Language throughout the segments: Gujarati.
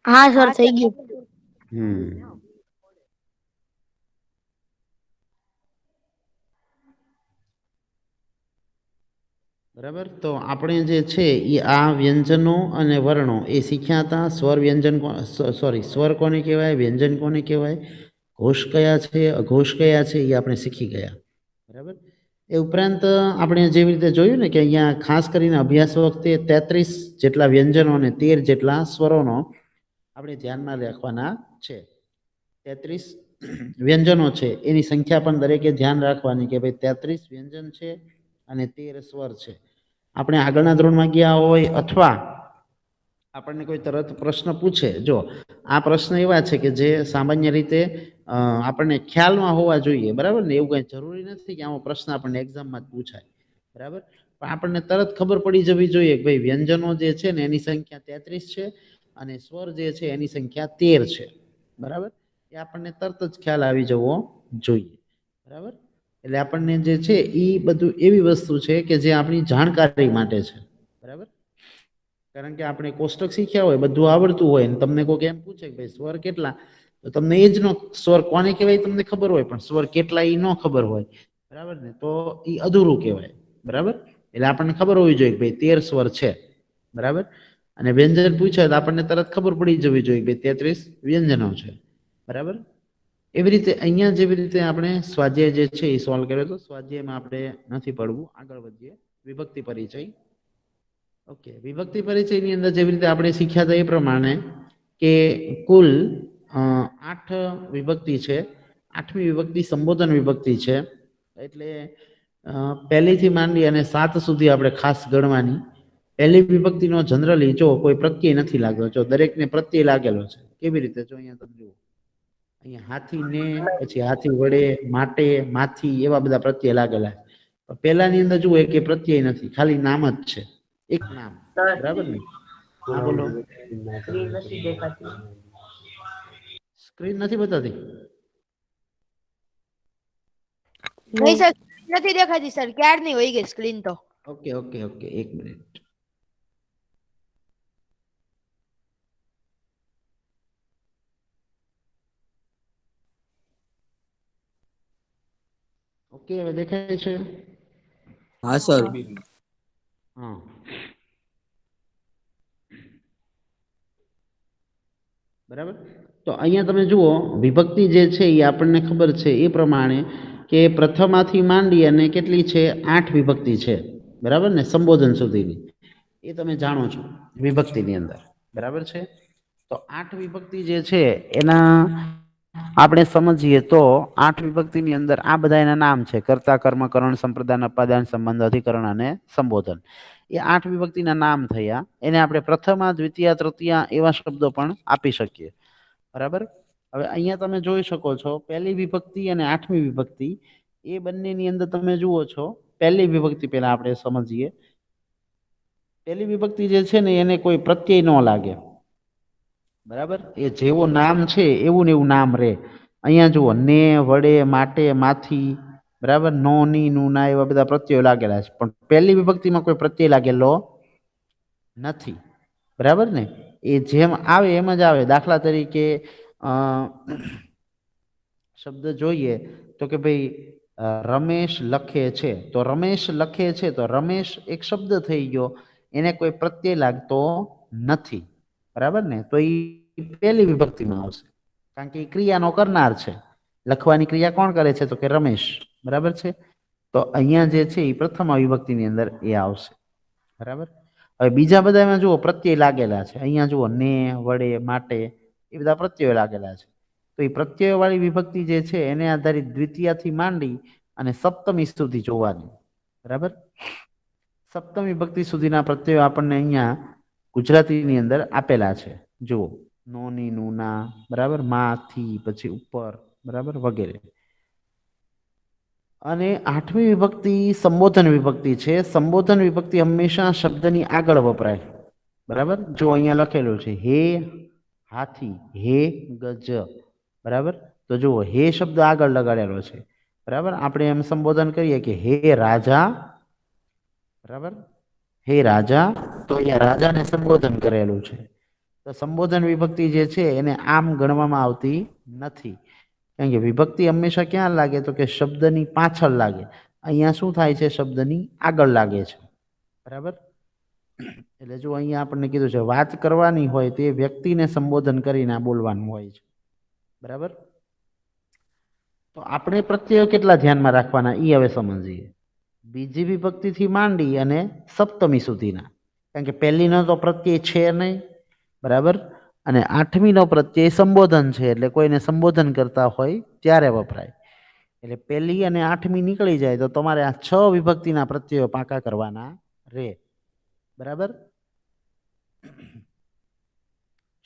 હા સર થઈ ગયું. બરાબર. તો આપણે જે છે એ આ વ્યંજનો અને વર્ણો એ શીખ્યા હતા. સ્વર વ્યંજન સોરી સ્વર કોને કહેવાય, વ્યંજન કોને કહેવાય, ઘોષ કયા છે, અઘોષ કયા છે, એ આપણે શીખી ગયા. બરાબર. એ ઉપરાંત આપણે જેવી રીતે જોયું ને કે અહીંયા ખાસ કરીને અભ્યાસ વખતે 33 જેટલા વ્યંજનો અને 13 જેટલા સ્વરોનો આપણે ધ્યાનમાં રાખવાના છે. 33 વ્યંજનો છે એની સંખ્યા પણ દરેકે ધ્યાન રાખવાની કે ભાઈ 33 વ્યંજન છે અને 13 સ્વર છે. આપણે આગળના ધોરણમાં ગયા હોય અથવા આપણને કોઈ તરત પ્રશ્ન પૂછે, જો આ પ્રશ્ન એવા છે કે જે સામાન્ય રીતે આપણને ખ્યાલમાં હોવા જોઈએ. બરાબર ને, એવું કઈ જરૂરી નથી કે આવો પ્રશ્ન આપણને એક્ઝામમાં જ પૂછાય. બરાબર. પણ આપણને તરત ખબર પડી જવી જોઈએ કે ભાઈ વ્યંજનો જે છે ને એની સંખ્યા 33 છે અને સ્વર જે છે એની સંખ્યા 13 છે. બરાબર. એ આપણને તરત જ ખ્યાલ આવી જવો જોઈએ. બરાબર. એટલે આપણને જે છે એ બધું એવી વસ્તુ છે કે જે આપણી જાણકારી માટે છે. બરાબર. કારણ કે આપણે કોષ્ટક શીખ્યા હોય, બધું આવડતું હોય, તમને કોઈ એમ પૂછે કે ભાઈ સ્વર કેટલા, તો તમને એ જ નો સ્વર કોને કહેવાય તમને ખબર હોય પણ સ્વર કેટલા એ ન ખબર હોય. બરાબર ને, તો એ અધૂરું કહેવાય. બરાબર. એટલે આપણને ખબર હોવી જોઈએ કે ભાઈ 13 સ્વર છે. બરાબર. અને વ્યંજન પૂછાય તો આપણને તરત ખબર પડી જવી જોઈએ કે 33 વ્યંજનો છે. બરાબર. એવી રીતે અહીંયા જેવી રીતે આપણે સ્વાધ્યાય જે છે એ સોલ્વ કર્યો તો સ્વાધ્યાયમાં આપણે નથી પડવું, આગળ વધીએ. વિભક્તિ પરિચય. ઓકે. વિભક્તિ પરિચયની અંદર જેવી રીતે આપણે શીખ્યા હતા એ પ્રમાણે કે કુલ 8 વિભક્તિ છે. 8મી વિભક્તિ સંબોધન વિભક્તિ છે. એટલે પહેલીથી માંડી અને 7 સુધી આપણે ખાસ ગણવાની. પહેલી વિભક્તિનો જનરલી જો કોઈ પ્રત્યય નથી લાગતો, જો દરેકને પ્રત્યય લાગેલો છે. કેવી રીતે? જો અહીંયા તમે જુઓ, અહીંયા હાથી ને, પછી હાથી વડે, માટે, માથી એવા બધા પ્રત્યય લાગેલા છે. પેલાની અંદર જુઓ કે પ્રત્યય નથી, ખાલી નામ જ છે. એક નામ. બરાબર ને? હા બોલો. સ્ક્રીન નથી દેખાતી. સ્ક્રીન નથી બતાતી? નહીં સર, નથી દેખાતી સર. ક્યારની વહી ગઈ સ્ક્રીન તો. ઓકે ઓકે ઓકે, એક મિનિટ. ઓકે, હવે દેખાય છે? હા સર. હા. બરાબર. તો અહીંયા તમે જુઓ વિભક્તિ જે છે એ આપણને ખબર છે એ પ્રમાણે કે પ્રથમાથી માંડી અને કેટલી છે? 8 વિભક્તિ છે. બરાબર ને, સંબોધન સુધીની. એ તમે જાણો છો વિભક્તિની અંદર. બરાબર છે. તો 8 વિભક્તિ જે છે એના આપણે સમજીએ તો 8 વિભક્તિની અંદર આ બધા એના નામ છે: કર્તા, કર્મ, કરણ, સંપ્રદાન, અપાદાન, સંબંધ, અધિકરણ અને સંબોધન. એ 8 વિભક્તિના નામ થયા. એને આપણે પ્રથમા, દ્વિતીય, તૃતીય એવા શબ્દો પણ આપી શકીએ. બરાબર. હવે અહીંયા તમે જોઈ શકો છો પહેલી વિભક્તિ અને 8મી વિભક્તિ એ બંનેની અંદર તમે જુઓ છો. પહેલી વિભક્તિ પહેલા આપણે સમજીએ. પહેલી વિભક્તિ જે છે ને એને કોઈ પ્રત્યય ન લાગે. બરાબર. એ જેવું નામ છે એવું ને એવું નામ રે. અહીંયા જુઓ ને, વડે, માટે, માથી, બરાબર, નો, ની, નું, ના એવા બધા પ્રત્યયો લાગેલા છે. પણ પહેલી વિભક્તિમાં કોઈ પ્રત્યય લાગેલો નથી. બરાબર ને? એ જેમ આવે એમ જ આવે. દાખલા તરીકે શબ્દ જોઈએ તો કે ભાઈ રમેશ લખે છે, તો રમેશ લખે છે, તો રમેશ એક શબ્દ થઈ ગયો, એને કોઈ પ્રત્યય લાગતો નથી. બરાબર ને? તો એ પહેલી વિભક્તિમાં આવશે, કારણ કે એ ક્રિયાનો કરનાર છે. લખવાની ક્રિયા કોણ કરે છે? તો કે રમેશ. બરાબર છે. તો અહીંયા જે છે એ પ્રથમ વિભક્તિની અંદર એ આવશે. બરાબર. હવે બીજા બધામાં જુઓ પ્રત્યય લાગેલા છે. અહીંયા જુઓ ને, વડે, માટે એ બધા પ્રત્યયો લાગેલા છે. તો એ પ્રત્યય વાળી વિભક્તિ જે છે એને આધારિત દ્વિતીયથી માંડી અને સપ્તમી સુધી જોવાની. બરાબર. સપ્તમ વિભક્તિ સુધીના પ્રત્યયો આપણને અહીંયા ગુજરાતીની અંદર આપેલા છે. જુઓ નો, ની, નું, ના, બરાબર, માં, થી, પછી ઉપર, બરાબર, વગેરે. અને 8મી વિભક્તિ સંબોધન વિભક્તિ છે. સંબોધન વિભક્તિ હંમેશા શબ્દની આગળ વપરાય. બરાબર. જો અહીંયા લખેલું છે હે હાથી, હે ગજ. બરાબર. તો જુઓ હે શબ્દ આગળ લગાડેલો છે. બરાબર. આપણે એમ સંબોધન કરીએ કે હે રાજા. બરાબર. હે રાજા. તો અહીંયા રાજાને સંબોધન કરેલું છે. તો સંબોધન વિભક્તિ જે છે એને આમ ગણવામાં આવતી નથી, કારણ કે વિભક્તિ હંમેશા ક્યાં લાગે તો કે શબ્દની પાછળ લાગે. અહીંયા શું થાય છે, શબ્દની આગળ લાગે છે. બરાબર. એટલે જો અહીંયા આપણને કીધું છે વાત કરવાની હોય તે વ્યક્તિને સંબોધન કરીને બોલવાનું હોય છે. બરાબર. તો આપણે પ્રત્યયો કેટલા ધ્યાનમાં રાખવાના એ હવે સમજીએ. બીજી વિભક્તિથી માંડી અને સપ્તમી સુધીના, કારણ કે પહેલીનો તો પ્રત્યય છે નહીં. બરાબર. અને આઠમીનો પ્રત્યય સંબોધન છે, એટલે કોઈને સંબોધન કરતા હોય ત્યારે વપરાય. એટલે પહેલી અને આઠમી નીકળી જાય તો તમારે આ 6 વિભક્તિના પ્રત્યયો પાકા કરવાના રહે. બરાબર.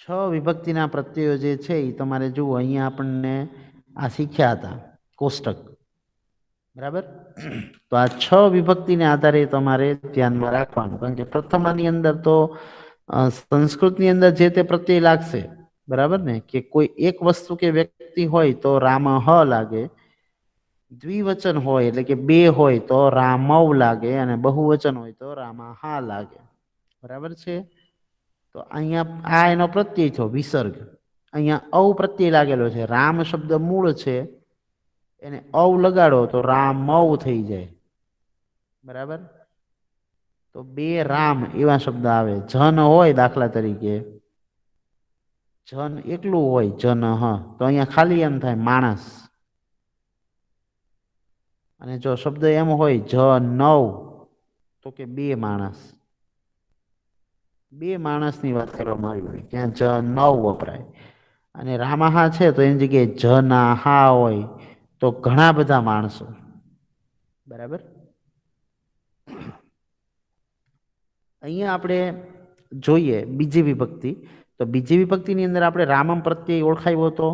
6 વિભક્તિના પ્રત્યયો જે છે એ તમારે જુઓ, અહીંયા આપણને આ શીખ્યા હતા કોષ્ટક. બરાબર. તો આ 6 વિભક્તિને આધારે તમારે ધ્યાનમાં રાખવાનું, કારણ કે પ્રથમાની અંદર તો સંસ્કૃતની અંદર જે તે પ્રત્યય લાગશે. બરાબર ને, કે કોઈ એક વસ્તુ કે વ્યક્તિ હોય તો રામ હ લાગે, દ્વિવચન હોય એટલે કે બે હોય તો રામવ લાગે, અને બહુવચન હોય તો રામાહા લાગે. બરાબર છે. તો અહીંયા આ એનો પ્રત્યય થયો વિસર્ગ. અહીંયા અવ પ્રત્યય લાગેલો છે. રામ શબ્દ મૂળ છે, એને અવ લગાડો તો રામવ થઈ જાય. બરાબર. તો બે રામ એવા શબ્દ આવે. જન હોય દાખલા તરીકે, જન એકલું હોય જન હ, તો અહીંયા ખાલી એમ થાય માણસ. અને જો શબ્દ એમ હોય જ નવ, તો કે બે માણસ. બે માણસની વાત કરવામાં આવી હોય ત્યાં જ નવ વપરાય. અને રામાહા છે તો એની જગ્યાએ જ ના હા હોય તો ઘણા બધા માણસો. બરાબર. અહીંયા આપણે જોઈએ બીજી વિભક્તિ. તો બીજી વિભક્તિની અંદર આપણે રામમ પ્રત્યય ઓળખાયો હતો,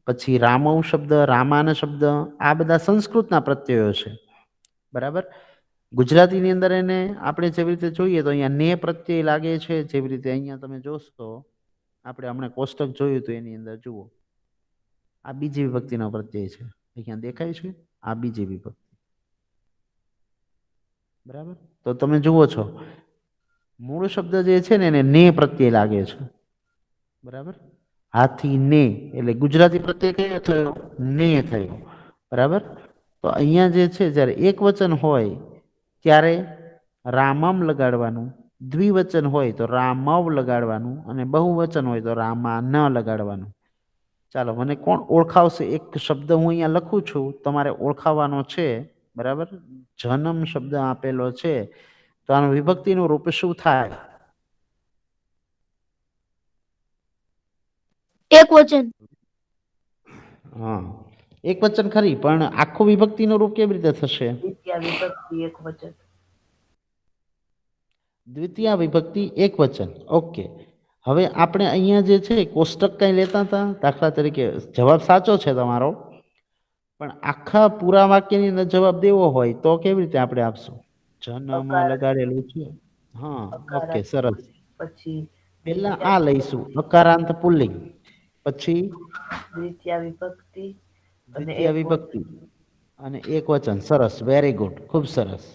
પછી રામવ શબ્દ, રામાન શબ્દ, આ બધા સંસ્કૃતના પ્રત્યયો છે. બરાબર. ગુજરાતીની અંદર એને આપણે જેવી રીતે જોઈએ તો અહીંયા ને પ્રત્યય લાગે છે, જેવી રીતે અહીંયા તમે જોશો આપણે હમણાં કોષ્ટક જોયું તો એની અંદર જુઓ આ બીજી વિભક્તિનો પ્રત્યય છે. અહીંયા દેખાય છે આ બીજી વિભક્તિ. બરાબર. તો તમે જુઓ છો મૂળ શબ્દ જે છે ને એને ને પ્રત્યય લાગે છે. બરાબર. હાથી ને એટલે ગુજરાતી પ્રત્યય કયો થયો? ને થયો. બરાબર. તો અહીંયા જે છે જ્યારે એક વચન હોય ત્યારે રામમ લગાડવાનું, દ્વિવચન હોય તો રામવ લગાડવાનું, અને બહુવચન હોય તો રામા ન લગાડવાનું. ચાલો મને કોણ ઓળખાવશે? એક શબ્દ હું અહીંયા લખું છું, તમારે ઓળખાવવાનો છે. બરાબર. જન્મ શબ્દ આપેલો છે, તો આનું વિભક્તિનું રૂપ શું થાય? એક વચન. હા, એક વચન ખરી, પણ આખું વિભક્તિનું રૂપ કેવી રીતે થશે? દ્વિતીય વિભક્તિ એક વચન. ઓકે. હવે આપણે અહીંયા જે છે કોષ્ટક કઈ લેતા હતા, દાખલા તરીકે જવાબ સાચો છે તમારો, પણ આખા પૂરા વાક્યની અંદર જવાબ દેવો હોય તો કેવી રીતે આપણે આપશું? જન્મ લગાડેલું છે. હા, ઓકે, સરસ. પછી પેલા આ લઈશું અકારાંત પુલ્લિંગ, પછી દ્વિતીય વિભક્તિ અને એક વચન. સરસ, વેરી ગુડ, ખૂબ સરસ.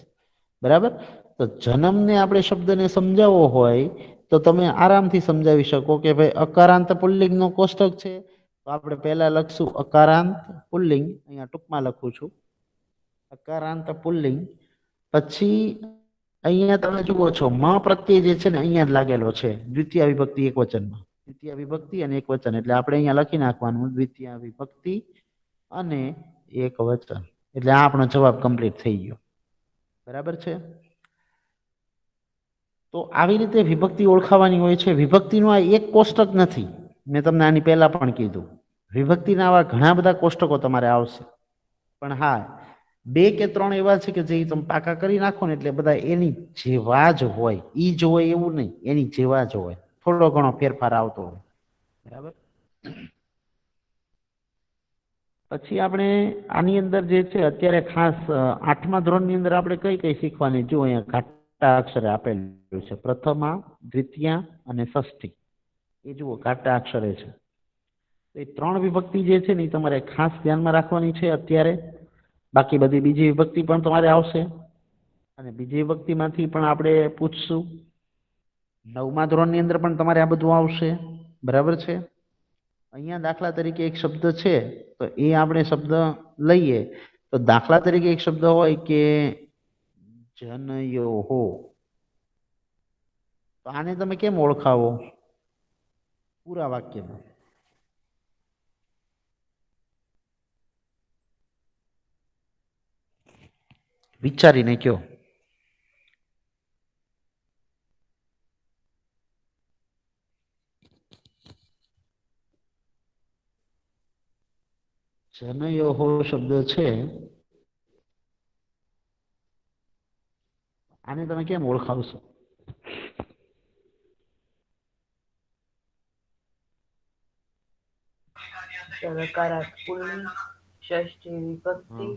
બરાબર. તો જન્મને આપણે શબ્દને સમજાવવો હોય તો તમે આરામથી સમજાવી શકો કે ભાઈ અકારાંત પુલ્લિંગનો કોષ્ટક છે, તો આપણે પહેલા લખશું અકારાંત પુલ્લિંગ. અહીંયા ટૂંકમાં લખું છું અકારાંત પુલ્લિંગ. પછી અહીંયા તમે જુઓ છો મ પ્રત્યય જે છે ને અહીંયા જ લાગેલો છે દ્વિતીય વિભક્તિ એક વચનમાં. દ્વિતીય વિભક્તિ અને એક વચન, એટલે આપણે અહીંયા લખી નાખવાનું દ્વિતીય વિભક્તિ અને એક વચન. એટલે આ આપણો જવાબ કમ્પ્લીટ થઈ ગયો. બરાબર છે. તો આવી રીતે વિભક્તિ ઓળખાવાની હોય છે. વિભક્તિનું આ એક કોષ્ટક નથી, મેં તમને આની પહેલા પણ કીધું. વિભક્તિના આવા ઘણા બધા કોષ્ટકો તમારે આવશે, પણ હા 2 કે 3 એવા છે કે જે તમે પાકા કરી નાખો ને એટલે બધા એની જેવા જ હોય. ઈ જ હોય એવું નહીં, એની જેવા જ હોય, થોડો ઘણો ફેરફાર આવતો હોય. બરાબર. પછી આપણે આની અંદર જે છે અત્યારે ખાસ 8મા ધોરણની અંદર આપણે કઈ કઈ શીખવાની? જો અહીંયા ઘાટા અક્ષરે આપેલું છે, પ્રથમા, દ્વિતીયા અને ષષ્ઠી. એ જુઓ ઘાટા અક્ષરે છે. એ 3 વિભક્તિ જે છે ને એ તમારે ખાસ ધ્યાનમાં રાખવાની છે અત્યારે. બાકી બધી બીજી વિભક્તિ પણ તમારે આવશે, અને બીજી વિભક્તિમાંથી પણ આપણે પૂછશું. 9મા ધોરણની અંદર પણ તમારે આ બધું આવશે. બરાબર છે. અહીંયા દાખલા તરીકે એક શબ્દ છે તો એ આપણે શબ્દ લઈએ તો દાખલા તરીકે એક શબ્દ હોય કે જનયોહો, તો આને તમે કેમ ઓળખાવો પૂરા વાક્યમાં? વિચારીને કયો. જનયોહો શબ્દ છે, આને તમે કેમ ઓળખાવશો? સકારાત્મક પુલ્લિંગ, ષષ્ઠી વિભક્તિ,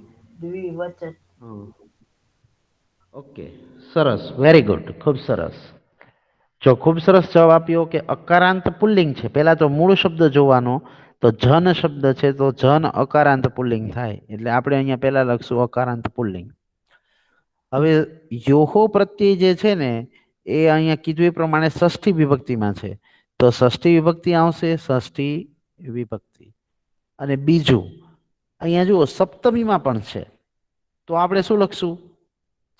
દ્વિવચન. ઓકે, સરસ, વેરી ગુડ, ખૂબ સરસ. જો ખૂબ સરસ જવાબ આપ્યો કે અકારાંત પુલ્લિંગ છે. પહેલા તો મૂળ શબ્દ જોવાનો, તો જન શબ્દ છે તો જન અકારાંત પુલ્લિંગ થાય, એટલે આપણે અહીંયા પહેલા લખશું અકારાંત પુલ્લિંગ. હવે યોહો પ્રત્યય જે છે ને એ અહીંયા કીધું એ પ્રમાણે ષષ્ઠી વિભક્તિમાં છે, તો ષષ્ઠી વિભક્તિ આવશે, ષષ્ઠી વિભક્તિ. અને બીજું અહીંયા જુઓ સપ્તમીમાં પણ છે, તો આપણે શું લખશું?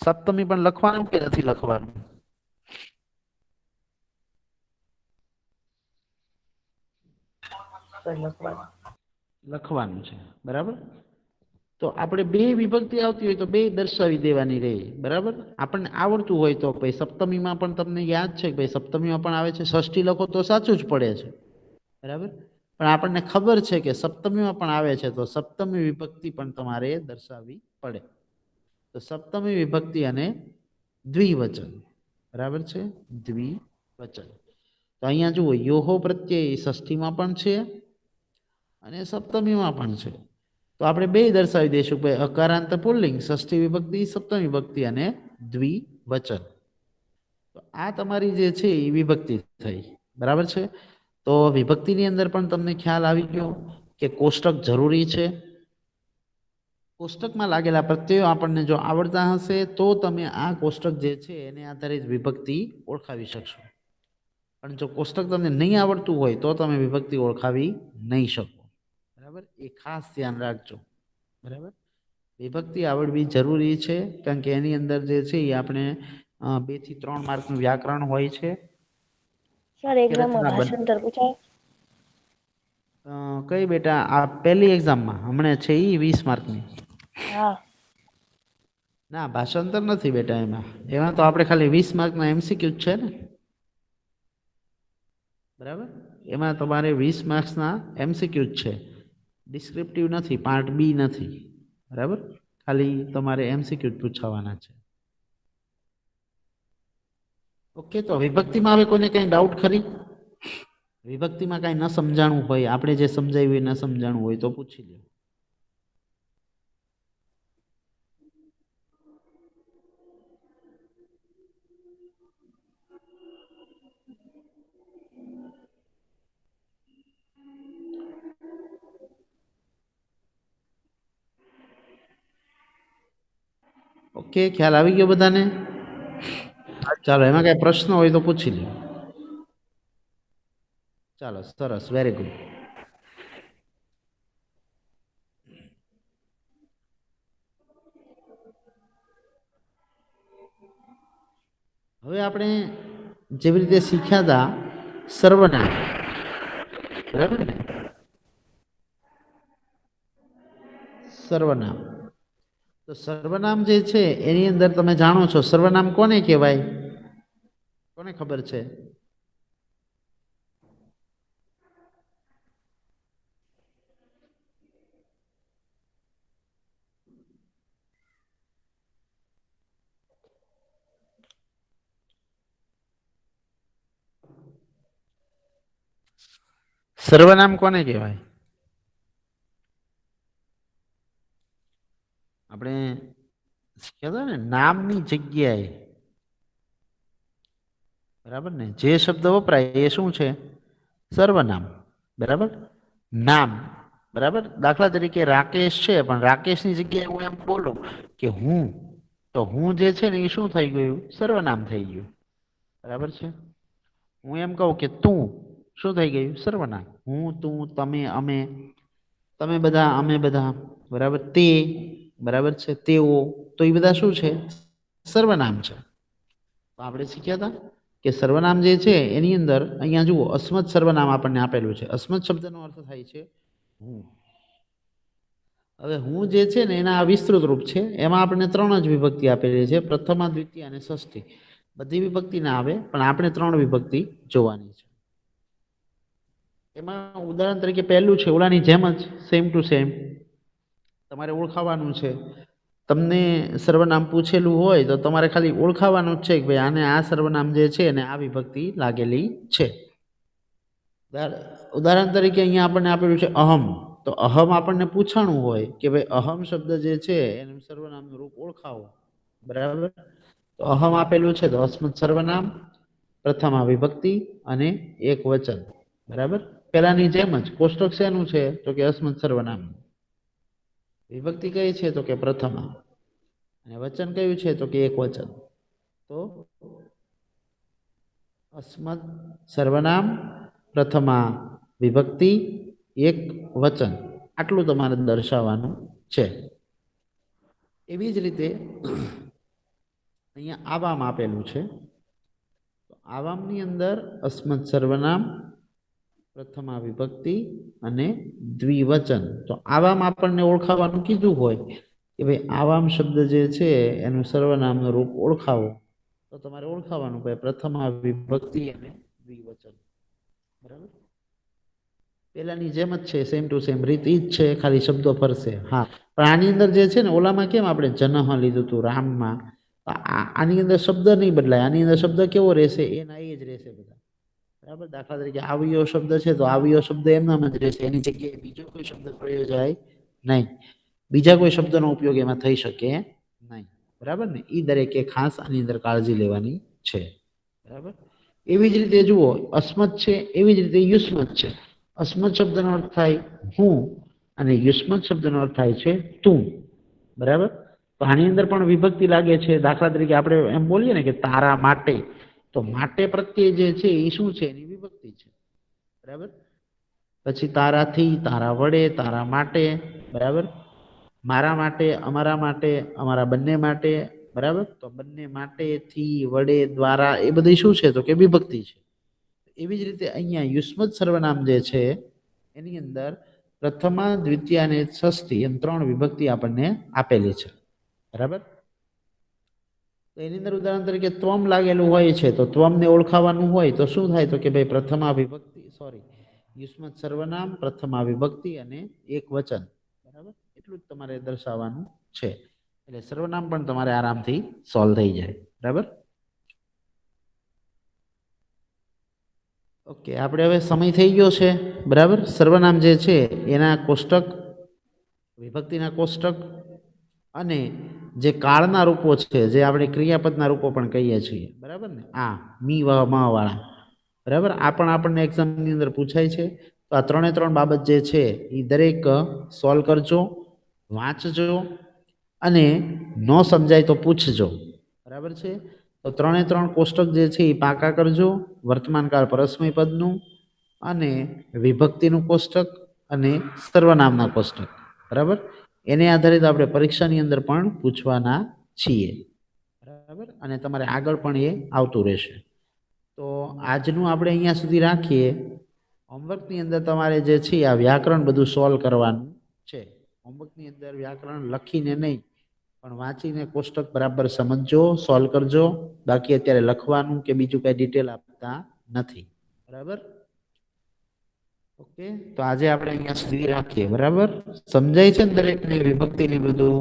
સપ્તમી પણ લખવાનું કે નથી લખવાનું? લખવાનું છે, બરાબર. તો આપણે બે વિભક્તિ આવતી હોય તો બે દર્શાવી દેવાની રહે, બરાબર. આપણને આવડતું હોય તો ભાઈ સપ્તમીમાં પણ તમને યાદ છે કે ભાઈ સપ્તમીમાં પણ આવે છે, ષષ્ઠી લખો તો સાચું જ પડે છે, બરાબર. પણ આપણને ખબર છે કે સપ્તમીમાં પણ આવે છે તો સપ્તમી વિભક્તિ પણ તમારે દર્શાવવી પડે. તો સપ્તમી વિભક્તિ અને દ્વિવચન, બરાબર છે, દ્વિવચન. તો અહીંયા જુઓ યોહો પ્રત્યય ષષ્ઠીમાં પણ છે અને સપ્તમીમાં પણ છે, તો આપણે બે દર્શાવી દઈશું ભાઈ અકારાંત પુલ્લિંગ, ષષ્ઠી વિભક્તિ, સપ્તમી વિભક્તિ અને દ્વિવચન. તો આ તમારી જે છે એ વિભક્તિ થઈ, બરાબર છે. તો વિભક્તિની અંદર પણ તમને ખ્યાલ આવી ગયો કે કોષ્ટક જરૂરી છે. કોષ્ટકમાં લાગેલા પ્રત્યયો આપણને જો આવડતા હશે તો તમે આ કોષ્ટક જે છે એને આધારે જ વિભક્તિ ઓળખાવી શકશો. પણ જો કોષ્ટક તમને નહીં આવડતું હોય તો તમે વિભક્તિ ઓળખાવી નહીં શકો, બરાબર. એ ખાસ ધ્યાન રાખજો, બરાબર. વિભક્તિ આવડવી જરૂરી છે કારણ કે એની અંદર જે છે એ આપણે 2 થી 3 માર્કનું વ્યાકરણ હોય છે. સર એક્ઝામમાં ભાષાંતર પૂછાય? કઈ બેટા? આ પહેલી એક્ઝામમાં હમણાં છે એ 20 માર્કની. હા. ના, ભાષાંતર નથી બેટા. એમાં તો આપણે ખાલી 20 માર્કના એમસીક્યુ જ છે ને, બરાબર. એમાં તમારે 20 માર્ક્સના એમસીક્યુ જ છે, ડિસ્ક્રિપ્ટિવ નથી, પાર્ટ બી નથી, બરાબર. ખાલી તમારે એમસીક્યુ જ પૂછાવાના છે. ઓકે, તો વિભક્તિમાં હવે કોઈને કંઈ ડાઉટ ખરી? વિભક્તિમાં કાંઈ ન સમજાણું હોય, આપણે જે સમજાવ્યું ન સમજાણું હોય તો પૂછી લો. ઓકે, ખ્યાલ આવી ગયો બધાને? ચાલો, એમાં કઈ પ્રશ્ન હોય તો પૂછી લો. ચાલો, સરસ, વેરી ગુડ. હવે આપણે જેવી રીતે શીખ્યા હતા સર્વનામ, બરાબર ને? સર્વનામ, તો સર્વનામ જે છે એની અંદર તમે જાણો છો સર્વનામ કોને કહેવાય? કોને ખબર છે? સર્વનામ કોને કહેવાય? આપણે કહેતા ને નામની જગ્યાએ, બરાબર ને, જે શબ્દ વપરાય એ શું છે? સર્વનામ, બરાબર. નામ, બરાબર. દાખલા તરીકે રાકેશ છે, પણ રાકેશની જગ્યાએ હું એમ બોલું કે હું, તો હું જે છે ને એ શું થઈ ગયું? સર્વનામ થઈ ગયું, બરાબર છે. હું એમ કહું કે તું, શું થઈ ગયું? સર્વનામ. હું, તું, તમે, અમે, તમે બધા, અમે બધા, બરાબર, તે, બરાબર છે, તેઓ, તો એ બધા શું છે? સર્વનામ છે. તો આપણે શીખ્યા હતા કે સર્વનામ જે છે એની અંદર અહીંયા જુઓ અસ્મત સર્વનામ આપણને આપેલું છે. અસ્મત શબ્દનો અર્થ થાય છે હું. હવે હું જે છે ને એના વિસ્તૃત રૂપ છે, એમાં આપણને 3 જ વિભક્તિ આપેલી છે, પ્રથમા, દ્વિતીય અને ષષ્ઠી. બધી વિભક્તિ ના આવે, પણ આપણે 3 વિભક્તિ જોવાની છે. એમાં ઉદાહરણ તરીકે પહેલું છે ઓલાની જેમ જ સેમ ટુ સેમ તમારે ઓળખાવાનું છે. તમને સર્વનામ પૂછેલું હોય તો તમારે ખાલી ઓળખાવાનું જ છે કે ભાઈ આને આ સર્વનામ જે છે એને આ વિભક્તિ લાગેલી છે. ઉદાહરણ તરીકે અહીંયા આપણને આપેલું છે અહમ. તો અહમ આપણને પૂછાણું હોય કે ભાઈ અહમ શબ્દ જે છે એનું સર્વનામનું રૂપ ઓળખાવો, બરાબર. તો અહમ આપેલું છે તો અસ્મત સર્વનામ, પ્રથમા વિભક્તિ અને એક વચન, બરાબર. પેલાની જેમ જ કોષ્ટક શેનું છે તો કે અસ્મત સર્વનામ. વિભક્તિ કઈ છે તો કે પ્રથમા, અને વચન કયું છે તો કે એક વચન. તો અસ્મત સર્વનામ, પ્રથમા વિભક્તિ, એક વચન, આટલું તમારે દર્શાવવાનું છે. એવી જ રીતે અહીંયા આવામ આપેલું છે. આવામની અંદર અસ્મત સર્વનામ, પ્રથમા વિભક્તિ અને દ્વિવચન. તો આવામ આપણને ઓળખાવાનું કીધું હોય કે ભાઈ આવામ શબ્દ જે છે એનું સર્વનામનું રૂપ ઓળખાવો, તો તમારે ઓળખાવાનું ભાઈ પ્રથમા વિભક્તિ અને દ્વિવચન, બરાબર. પેલાની જેમ જ છે, સેમ ટુ સેમ રીત ઈ જ છે, ખાલી શબ્દો ફરશે. હા, પણ આની અંદર જે છે ને ઓલામાં કેમ આપણે જનહ લીધું હતું રામમાં, આની અંદર શબ્દ નહીં બદલાય. આની અંદર શબ્દ કેવો રહેશે? એના એ જ રહેશે બધા, બરાબર. દાખલા તરીકે આવ્યો શબ્દ છે તો આવ્યો શબ્દ એમનામ જ રહેશે, એની જગ્યાએ બીજો કોઈ શબ્દ પ્રયોજાય નહીં, બીજા કોઈ શબ્દનો ઉપયોગ એમાં થઈ શકે નહીં, બરાબર ને. એ દરેકે ખાસ આની અંદર કાળજી લેવાની છે, બરાબર. એવી જ રીતે જુઓ અસ્મત છે, એવી જ રીતે યુસ્મત છે. અસ્મત શબ્દનો અર્થ થાય હું અને યુસ્મત શબ્દનો અર્થ થાય છે તું, બરાબર. તો આની અંદર પણ વિભક્તિ લાગે છે. દાખલા તરીકે આપણે એમ બોલીએ ને કે તારા માટે, તો માટે પ્રત્યે જે છે એ શું છે? એની વિભક્તિ છે, બરાબર. પછી તારાથી, તારા વડે, તારા માટે, બરાબર. મારા માટે, અમારા માટે, અમારા બંને માટે, બરાબર. તો બંને માટે, થી, વડે, દ્વારા, એ બધી શું છે તો કે વિભક્તિ છે. એવી જ રીતે અહીંયા યુસ્મત સર્વનામ જે છે એની અંદર પ્રથમા, દ્વિતીય અને ષષ્ઠી એમ 3 વિભક્તિ આપણને આપેલી છે, બરાબર. તો એની અંદર ઉદાહરણ તરીકે ત્વમ લાગેલું હોય છે, તો ત્વમને ઓળખાવાનું હોય તો શું થાય તો કે ભાઈ પ્રથમા વિભક્તિ, સોરી, યુસ્મત સર્વનામ, પ્રથમા વિભક્તિ અને એક વચન, બરાબર. એટલું જ તમારે દર્શાવવાનું છે. એટલે સર્વનામ પણ તમારે આરામથી સોલ્વ થઈ જાય, બરાબર. ઓકે, આપણે હવે સમય થઈ ગયો છે, બરાબર. સર્વનામ જે છે એના કોષ્ટક, વિભક્તિના કોષ્ટક અને જે કાળના રૂપો છે, જે આપણે ક્રિયાપદના રૂપો પણ કહીએ છીએ, બરાબર ને. આ મી વ મ વાળા, બરાબર. આ પણ આપણને એક્ઝામની અંદર પૂછાય છે. તો આ 3 બાબત જે છે એ દરેક સોલ્વ કરજો, વાંચજો અને ન સમજાય તો પૂછજો, બરાબર છે. તો 3 કોષ્ટક જે છે એ પાકા કરજો. વર્તમાનકાળ પરસ્મય પદનું અને વિભક્તિનું કોષ્ટક અને સર્વનામના કોષ્ટક, બરાબર. એને આધારિત આપણે પરીક્ષાની અંદર પણ પૂછવાના છીએ, બરાબર. અને તમારે આગળ પણ એ આવતું રહેશે. તો આજનું આપણે અહીંયા સુધી રાખીએ. હોમવર્કની અંદર તમારે જે છે આ વ્યાકરણ બધું સોલ્વ કરવાનું છે. હોમવર્કની અંદર વ્યાકરણ લખીને નહીં પણ વાંચીને કોષ્ટક બરાબર સમજજો, સોલ્વ કરજો. બાકી અત્યારે લખવાનું કે બીજું કઈ ડિટેલ આપતા નથી, બરાબર. ઓકે, તો આજે આપણે અહીંયા સુધી રાખીએ, બરાબર. સમજાય છે ને દરેકને વિભક્તિની બધું?